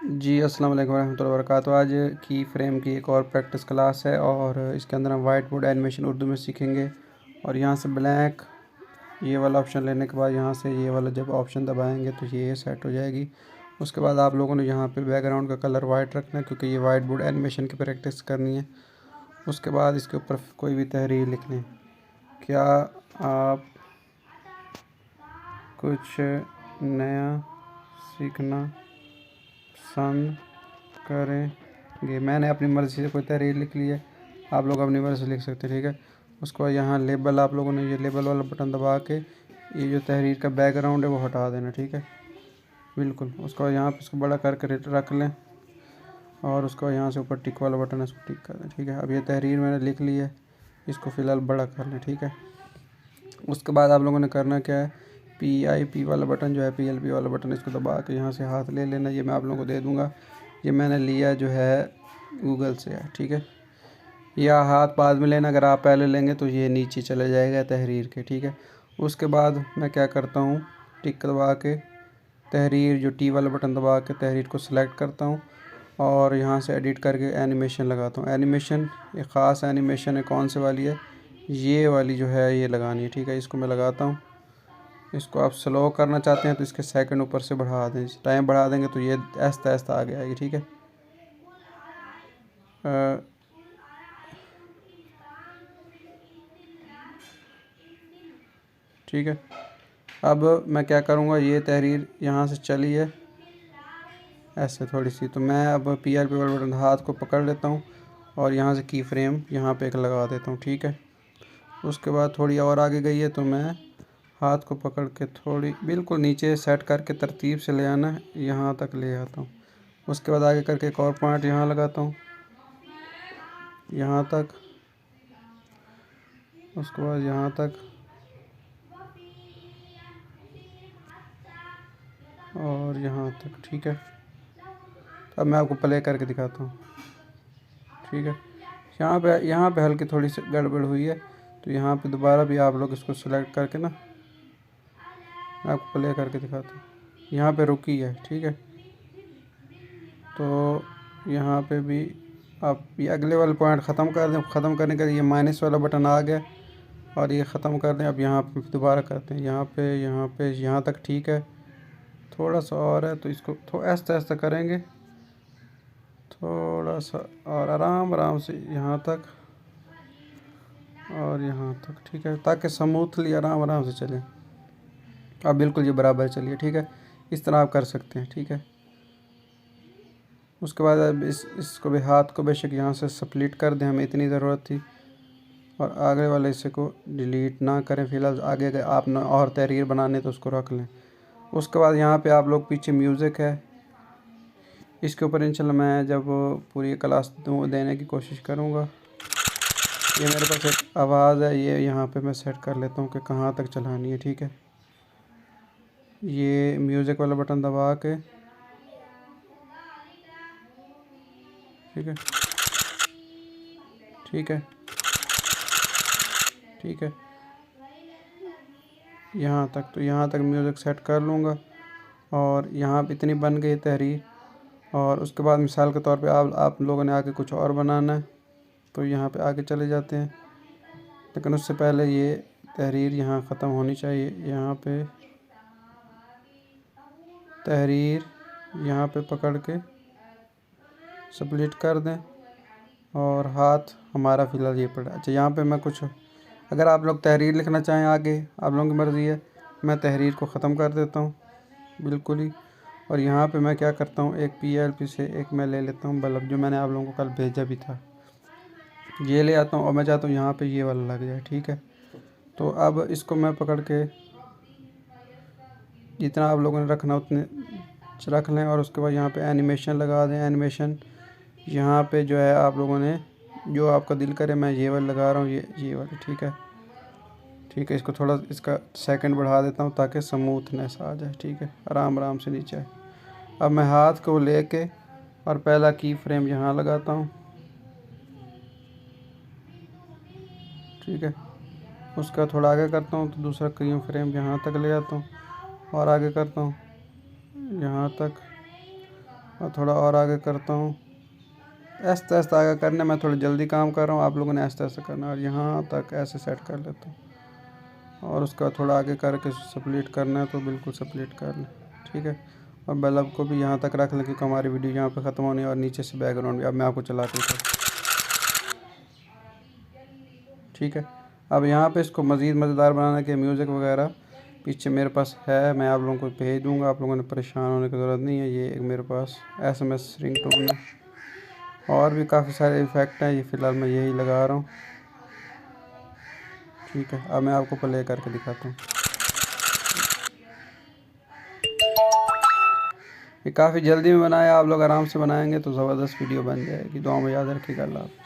जी, अस्सलाम वालेकुम रहमतुल्लाहि व बरकातुहू। आज की फ्रेम की एक और प्रैक्टिस क्लास है और इसके अंदर हम वाइट बोर्ड एनिमेशन उर्दू में सीखेंगे। और यहाँ से ब्लैक ये वाला ऑप्शन लेने के बाद यहाँ से ये वाला जब ऑप्शन दबाएंगे तो ये सेट हो जाएगी। उसके बाद आप लोगों ने यहाँ पे बैकग्राउंड का कलर वाइट रखना है क्योंकि ये वाइट बोर्ड एनिमेशन की प्रैक्टिस करनी है। उसके बाद इसके ऊपर कोई भी तहरीर लिखनी है। क्या आप कुछ नया सीखना पसंद करेंगे? मैंने अपनी मर्ज़ी से कोई तहरीर लिख ली है, आप लोग अपनी मर्ज़ी से लिख सकते हैं, ठीक है। उसको यहाँ लेबल आप लोगों ने ये लेबल वाला बटन दबा के ये जो तहरीर का बैकग्राउंड है वो हटा देना, ठीक है, बिल्कुल। उसको यहाँ पे इसको बड़ा करके रख लें और उसको यहाँ से ऊपर टिक वाला बटन है इसको टिक कर दें, ठीक है। अब ये तहरीर मैंने लिख ली है, इसको फ़िलहाल बड़ा कर लें, ठीक है। उसके बाद आप लोगों ने करना क्या है, PIP वाला बटन जो है, PLP वाला बटन, इसको दबा के यहाँ से हाथ ले लेना। ये मैं आप लोगों को दे दूँगा, ये मैंने लिया जो है गूगल से है, ठीक है। या हाथ बाद में लेना, अगर आप पहले लेंगे तो ये नीचे चले जाएगा तहरीर के, ठीक है। उसके बाद मैं क्या करता हूँ, टिक दबा के तहरीर जो T वाला बटन दबा के तहरीर को सिलेक्ट करता हूँ और यहाँ से एडिट करके एनिमेशन लगाता हूँ। एनिमेशन एक ख़ास एनिमेशन है, कौन से वाली है, ये वाली जो है ये लगानी है, ठीक है। इसको मैं लगाता हूँ। इसको आप स्लो करना चाहते हैं तो इसके सेकंड ऊपर से बढ़ा दें, टाइम बढ़ा देंगे तो ये आहिस्ता आहिस्ता आगे आएगी, ठीक है। ठीक है। अब मैं क्या करूँगा, ये तहरीर यहाँ से चली है ऐसे थोड़ी सी, तो मैं अब PLP वाले बटन हाथ को पकड़ लेता हूँ और यहाँ से की फ्रेम यहाँ पे एक लगा देता हूँ, ठीक है। उसके बाद थोड़ी और आगे गई है तो मैं हाथ को पकड़ के थोड़ी बिल्कुल नीचे सेट करके तरतीब से ले आना है, यहाँ तक ले आता हूँ। उसके बाद आगे करके एक और पॉइंट यहाँ लगाता हूँ, यहाँ तक, उसके बाद यहाँ तक और यहाँ तक, ठीक है। अब मैं आपको प्ले करके दिखाता हूँ, ठीक है। यहाँ पे हल्की थोड़ी सी गड़बड़ हुई है तो यहाँ पे दोबारा भी आप लोग इसको सेलेक्ट करके ना, मैं आपको प्ले करके दिखाता हूँ। यहाँ पे रुकी है, ठीक है। तो यहाँ पे भी आप ये अगले वाले पॉइंट ख़त्म कर दें। ख़त्म करने के लिए ये माइनस वाला बटन आ गया और ये ख़त्म कर दें। अब यहाँ पे दोबारा करते हैं, यहाँ तक, ठीक है। थोड़ा सा और है तो इसको थोड़ा आहिस्ता आहिस्ता करेंगे, थोड़ा सा और आराम आराम से यहाँ तक और यहाँ तक, ठीक है, ताकि स्मूथली आराम आराम से चले। अब बिल्कुल ये बराबर चलिए, ठीक है। इस तरह आप कर सकते हैं, ठीक है। उसके बाद अब इसको भी हाथ को बेशक यहाँ से स्प्लिट कर दें, हमें इतनी ज़रूरत थी। और आगे वाले हिस्से को डिलीट ना करें फ़िलहाल, आगे अगर आप ना और तहरीर बनाने तो उसको रख लें। उसके बाद यहाँ पे आप लोग पीछे म्यूज़िक है, इसके ऊपर इंशाल्लाह मैं जब पूरी क्लास देने की कोशिश करूँगा। ये मेरे पास एक आवाज़ है, ये यहाँ पे मैं सेट कर लेता हूँ कि कहाँ तक चलानी है, ठीक है। ये म्यूज़िक वाला बटन दबा के, ठीक है, ठीक है, ठीक है, यहाँ तक। तो यहाँ तक म्यूज़िक सेट कर लूँगा और यहाँ पे इतनी बन गई तहरीर। और उसके बाद मिसाल के तौर पे आप लोगों ने आगे कुछ और बनाना है तो यहाँ पे आगे चले जाते हैं, लेकिन उससे पहले ये तहरीर यहाँ ख़त्म होनी चाहिए। यहाँ पे तहरीर यहाँ पे पकड़ के स्प्लिट कर दें और हाथ हमारा फ़िलहाल ये पड़ा। अच्छा, यहाँ पे मैं कुछ, अगर आप लोग तहरीर लिखना चाहें आगे, आप लोगों की मर्ज़ी है, मैं तहरीर को ख़त्म कर देता हूँ बिल्कुल ही। और यहाँ पे मैं क्या करता हूँ, एक PLP से एक मैं ले लेता हूँ बल्ब, जो मैंने आप लोगों को कल भेजा भी था, ये ले आता हूँ और मैं चाहता हूँ यहाँ पे ये वाला लग जाए, ठीक है। तो अब इसको मैं पकड़ के जितना आप लोगों ने रखना उतने रख लें और उसके बाद यहाँ पे एनिमेशन लगा दें। एनिमेशन यहाँ पे जो है आप लोगों ने जो आपका दिल करे, मैं ये वाला लगा रहा हूँ, ये वाला, ठीक है, ठीक है। इसको थोड़ा इसका सेकंड बढ़ा देता हूँ ताकि स्मूथनेस आ जाए, ठीक है, आराम आराम से नीचे आए। अब मैं हाथ को लेके और पहला की फ्रेम यहाँ लगाता हूँ, ठीक है। उसका थोड़ा आगे करता हूँ तो दूसरा की फ्रेम यहाँ तक ले आता हूँ और आगे करता हूँ यहाँ तक और थोड़ा और आगे करता हूँ। ऐसे ऐसे आगे करने मैं थोड़ी जल्दी काम कर रहा हूँ, आप लोगों ने ऐसे ऐसे करना, और यहाँ तक ऐसे सेट कर लेता हूँ। और उसका थोड़ा आगे करके स्प्लिट करना है तो बिल्कुल स्प्लिट कर लें, ठीक है। और बल्ब को भी यहाँ तक रख लें क्योंकि हमारी वीडियो यहाँ पे ख़त्म होनी है। और नीचे से बैकग्राउंड भी अब मैं आपको चला के ठीक है। अब यहाँ पे इसको मज़ीद मज़ेदार बनाने के म्यूज़िक वगैरह पीछे मेरे पास है, मैं आप लोगों को भेज दूँगा, आप लोगों ने परेशान होने की ज़रूरत नहीं है। ये एक मेरे पास SMS रिंगटोन है, और भी काफ़ी सारे इफ़ेक्ट हैं, ये फ़िलहाल मैं यही लगा रहा हूँ, ठीक है। अब मैं आपको प्ले करके दिखाता हूँ। ये काफ़ी जल्दी में बनाया, आप लोग आराम से बनाएंगे तो ज़बरदस्त वीडियो बन जाएगी। दुआ में याद रखिएगा। अल्लाह।